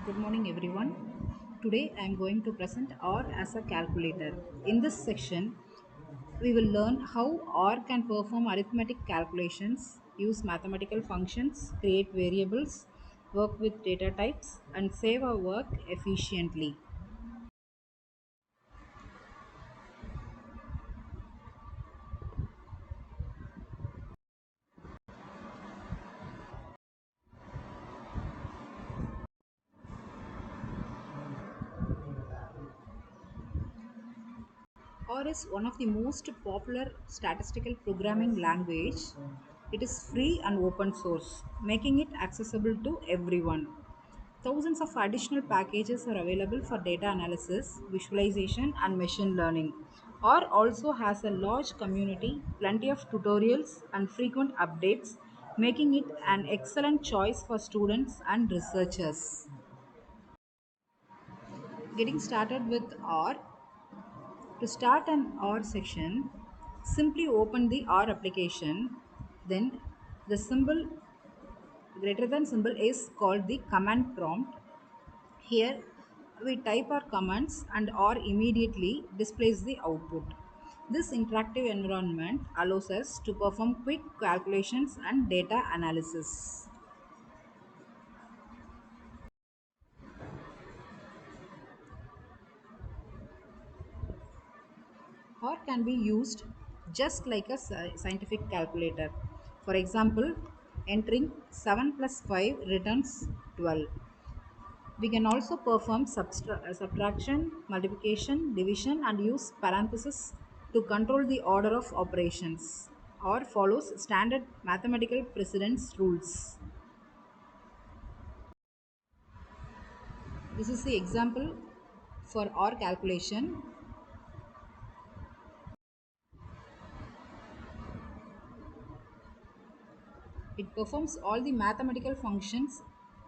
Good morning, everyone. Today I am going to present R as a calculator. In this section, we will learn how R can perform arithmetic calculations, use mathematical functions, create variables, work with data types, and save our work efficiently. R is one of the most popular statistical programming language. It is free and open source, making it accessible to everyone. Thousands of additional packages are available for data analysis, visualization, and machine learning. R also has a large community, plenty of tutorials, and frequent updates, making it an excellent choice for students and researchers. Getting started with R, to start an OR section, simply open the OR application. Then the symbol greater than symbol is called the command prompt. Here we type our commands and OR immediately displays the output. This interactive environment allows us to perform quick calculations and data analysis. Or can be used just like a scientific calculator. For example, entering 7 plus 5 returns 12. We can also perform subtraction, multiplication, division, and use parentheses to control the order of operations, or follows standard mathematical precedence rules. This is the example for OR calculation. It performs all the mathematical functions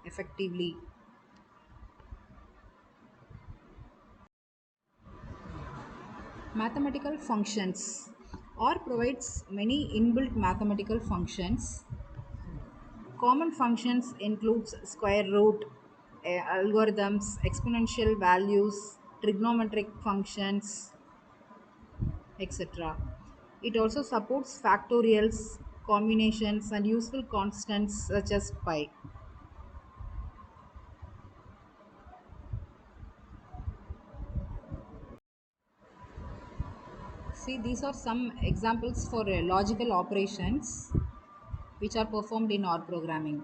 effectively. Mathematical functions. R provides many inbuilt mathematical functions. Common functions includes square root, algorithms, exponential values, trigonometric functions, etc. It also supports factorials, combinations, and useful constants such as pi. See, these are some examples for logical operations which are performed in R programming.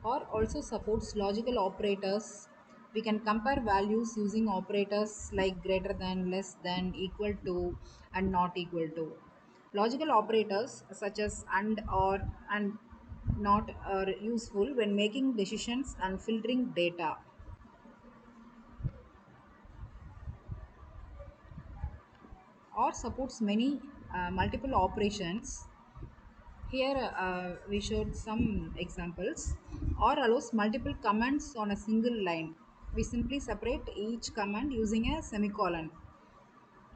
Or also supports logical operators. We can compare values using operators like greater than, less than, equal to, and not equal to. Logical operators such as and, or, and not are useful when making decisions and filtering data. Or supports many multiple operations. Here we showed some examples. Or allows multiple commands on a single line. We simply separate each command using a semicolon.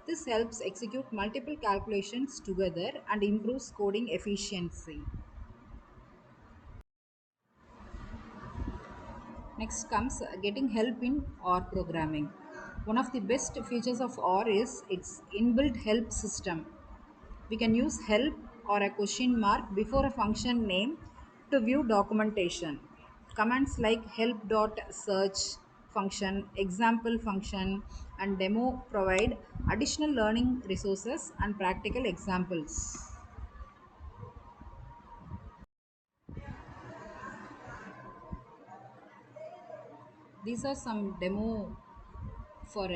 This helps execute multiple calculations together and improves coding efficiency. Next comes getting help in OR programming. One of the best features of OR is its inbuilt help system. We can use help or a question mark before a function name to view documentation. Commands like help.search function, example function, and demo provide additional learning resources and practical examples. These are some demo for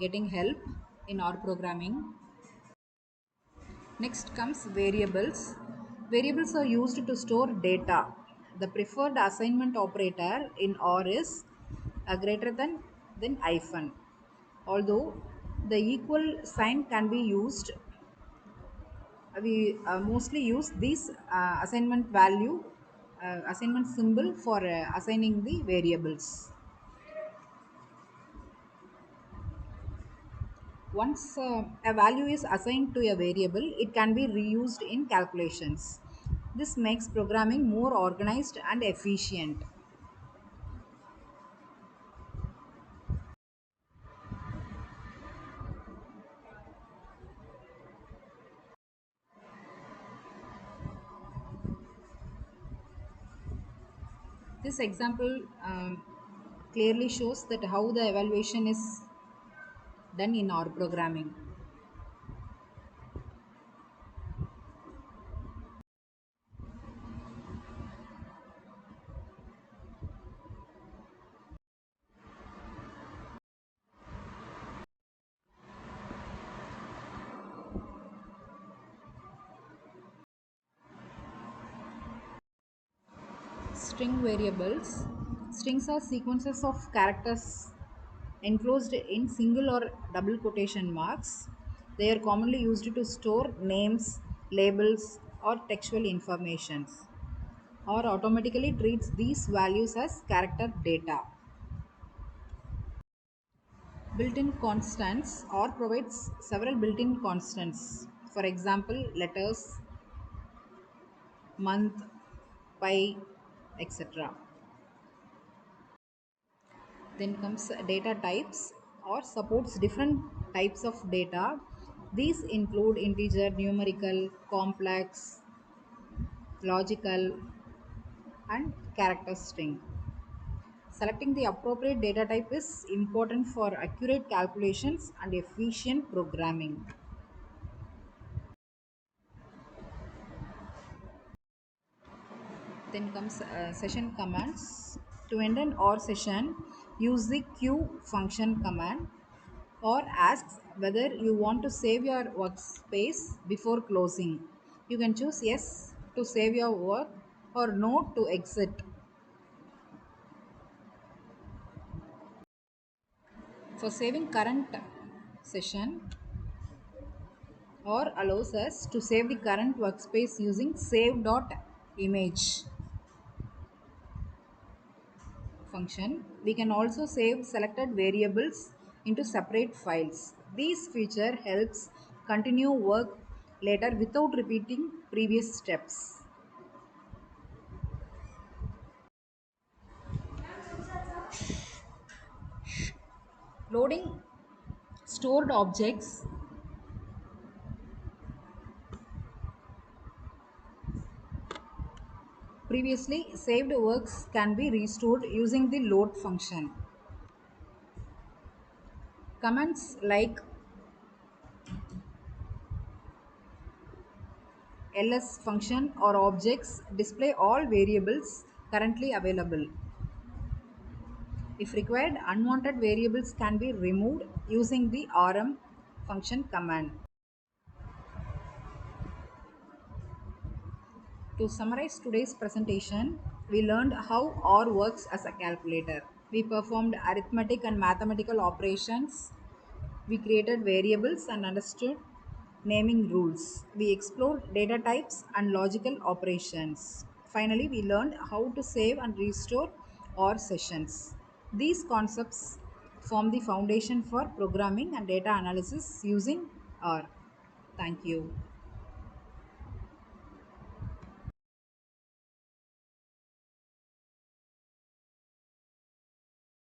getting help in R programming. Next comes variables. Variables are used to store data. The preferred assignment operator in OR is a greater than hyphen. Although the equal sign can be used, we mostly use this assignment symbol for assigning the variables. Once a value is assigned to a variable, it can be reused in calculations. This makes programming more organized and efficient. This example clearly shows that how the evaluation is done in our programming. String variables. Strings are sequences of characters enclosed in single or double quotation marks. They are commonly used to store names, labels, or textual informations, or automatically treats these values as character data. Built-in constants or provides several built-in constants. For example, letters, month, pi, etc. Then comes data types or supports different types of data. These include integer, numerical, complex, logical, and character string. Selecting the appropriate data type is important for accurate calculations and efficient programming. Then comes session commands. To end an OR session, use the queue function command or asks whether you want to save your workspace before closing. You can choose yes to save your work or no to exit. For saving current session, or allows us to save the current workspace using save.image function. We can also save selected variables into separate files. This feature helps continue work later without repeating previous steps. Loading stored objects. Previously saved works can be restored using the load function. Commands like ls function or objects display all variables currently available. If required, unwanted variables can be removed using the rm function command. To summarize today's presentation, we learned how OR works as a calculator. We performed arithmetic and mathematical operations. We created variables and understood naming rules. We explored data types and logical operations. Finally, we learned how to save and restore OR sessions. These concepts form the foundation for programming and data analysis using OR. Thank you.